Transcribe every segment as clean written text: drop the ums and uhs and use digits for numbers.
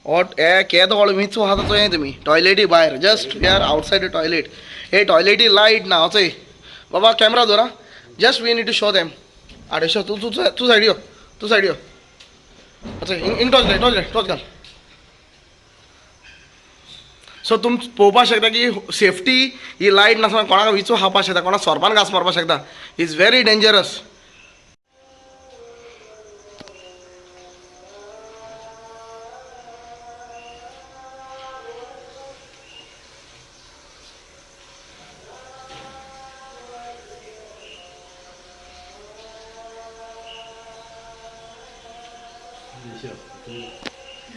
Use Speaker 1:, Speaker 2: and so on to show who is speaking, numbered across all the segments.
Speaker 1: What केद वाळू मीचो हाता तो तुम्ही टॉयलेटी बाहेर just we are outside the toilet हे टॉयलेटी लाईट ना होते बाबा कॅमेरा दोरा just we need to show them अरे शो तू तू तू साईड यो तू साईड यो अच्छा इन टॉच घाल सो तुम पळोवपाक शकता की सेफ्टी ही लाईट नासतना कोणाक विचो खावपाक शकता कोणाक सोरपान घास मारपाक शकता is very dangerous.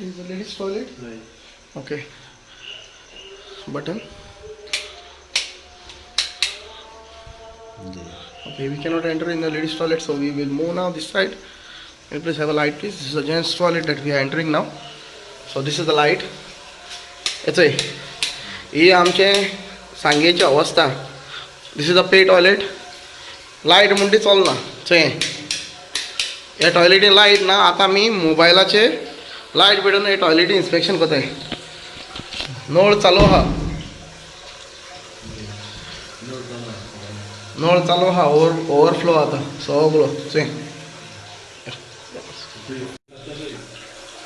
Speaker 1: Is the ladies toilet? Okay. Button. Okay, we cannot enter in the ladies toilet, so we will move now this side. Can you please have a light, please? This is the gents toilet that we are entering now. So this is the light. It's a. ही आमचे सांगेची अवस्था. This is the pay toilet. Light म्हणटी चलना. चय. या टॉयलेटीन light ना आता मी मोबाईलाचे light पेटून हे टॉयलेटी inspection करत आहे. नळ चालू हा नळ चालू हा ओव्हरफ्लो आता सगळो चोय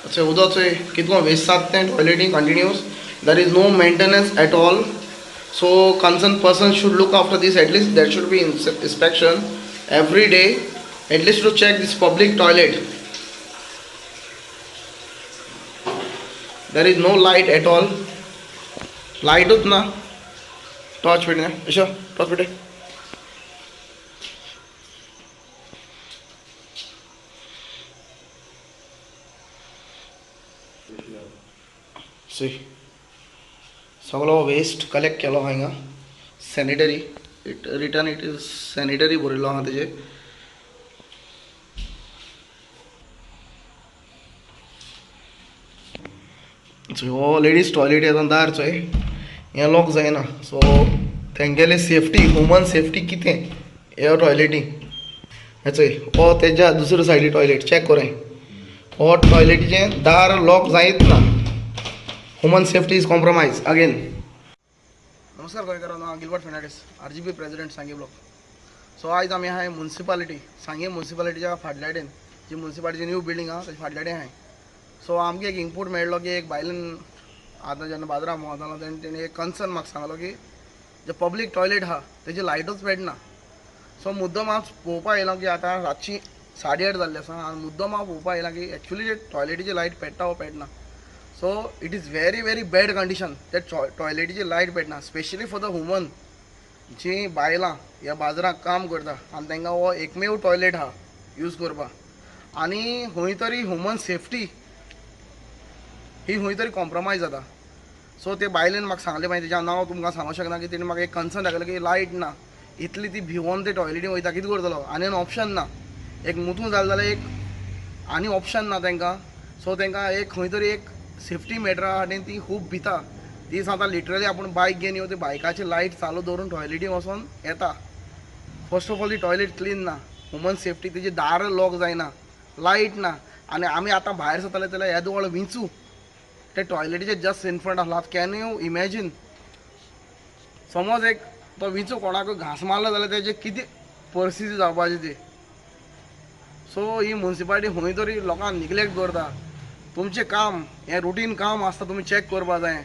Speaker 1: अच्छा उदोचोय कितको वेस्ट जाता तें टॉयलेटीन continuous there is no maintenance at all. So concern person should look after this at least there should be inspection every day at least to check this public toilet. There is no light at all. Light ut na torch pede na isha torch pede see सगळो waste collect केलो हांगा sanitary it return it is sanitary बरयलो हांगा तेजे. So ladies toilet येता दार चोय हें लॉक जायना सो तेंगेले सेफ्टी ह्युमन सेफ्टी कितें हे टॉयलेटी हे चोय हो तेज्या दुसरे सायडी टॉयलेट चॅक कोराय हो टॉयलेटीचें दार लॉक जायत ना human safety is compromise again. नमस्कार गोंयकारांनो हांव गिल्बर्ट फेर्नांडीस RGB प्रेसिडेंट सांगे ब्लॉक. सो आयज आमी आहाय म्युन्सिपालिटी सांगे म्युन्सिपालिटीच्या फाटल्याडेन जी म्युन्सिपालिटीची न्यू बिल्डींग आहा तेच्या फाटल्याडेन आहाय. सो आमगे एक इनपूट मेळ्ळो की एक बायलेन आतां जेन्ना बाजरां मोवतालो तेणी एक कन्सर्न म्हाका सांगलो की जे पब्लीक टॉयलेट आहा तेजी लायटूच पेटना. सो मुद्दम हांव पळोवपाक येयलो की आतां रातची 8:30 जाल्ली आसा आनी मुद्दम हांव पळोवपाक येयलां की एक्चुली जे टॉयलेटीची लायट पेट्टा वो पेटना. So it is very very bad condition ते टॉयलेटीची लायट पेटना स्पेशली फॉर द वुमन जी बायलां ह्या बाजारांत काम करता आनी तांकां हो एकमेव टॉयलेट आहा यूज करपाक आनी खंय तरी ह्युमन सेफ्टी ही खंय तरी कॉम्प्रोमायज जाता. सो ते बायलेन म्हाका सांगलें मागीर तेजें नांव तुमकां सांगूंक शकना की तेणी म्हाका एक कन्सर्न दाखयलो की लायट ना इतली ती भिवून ते टॉयलेटीन वयता कितें करतलो आनी ऑप्शन ना एक मुतूं जालें जाल्यार एक आनी ऑप्शन ना तांकां. सो तांकां एक खंय तरी एक सेफ्टी मॅटरा खातीर ती खूब भिता. ती सांगता लिटरली आपूण बायक घेवन येवन ते बायकाची लायट चालू दवरून टॉयलेटीन वचून येता. फर्स्ट ऑफ ऑल ती टॉयलेट क्लीन ना ह्युमन सेफ्टी तेजी दार लॉक जायना लायट ना आनी आमी आतां भायर सरतले जाल्यार येदो व्हडलो विंचू ते टॉयलेटीचे जस्ट इन फ्रंट आसला. कॅन यू इमॅजीन समज एक तो विंचू कोणाक घास मारलो जाल्यार तेजे कितें परिस्थिती जावपाची ती. सो ही म्युन्सिपालिटी खंय तरी लोकांक निग्लेक्ट करता. तुमचें काम हें रुटीन काम आसता तुमी चॅक करपा जाय.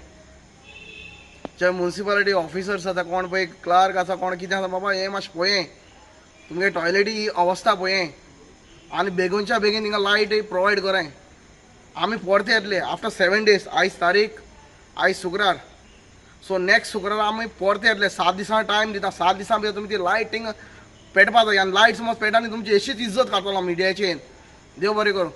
Speaker 1: जे म्युन्सिपालिटी ऑफिसर्स आसा कोण पळय क्लार्क आसा कोण कितें आसा बाबा हें मातशें पळय तुमगे टॉयलेटी ही अवस्था पळय आनी बेगूनच्या बेगीन हिंगा लायट प्रोवायड कराय. आमी परते येतले आफ्टर 7 days आयज तारीख आयज शुक्रार. सो नेक्स्ट शुक्रार आमी परते येतले 7 दिसां टायम दिता 7 दिसां भितर तुमी ती लायट थिंगा पेटपा जाय आनी लायट समज पेटा आनी तुमची अशीच इज्जत काडटलो मिडियाचेर. देव बरें करूं.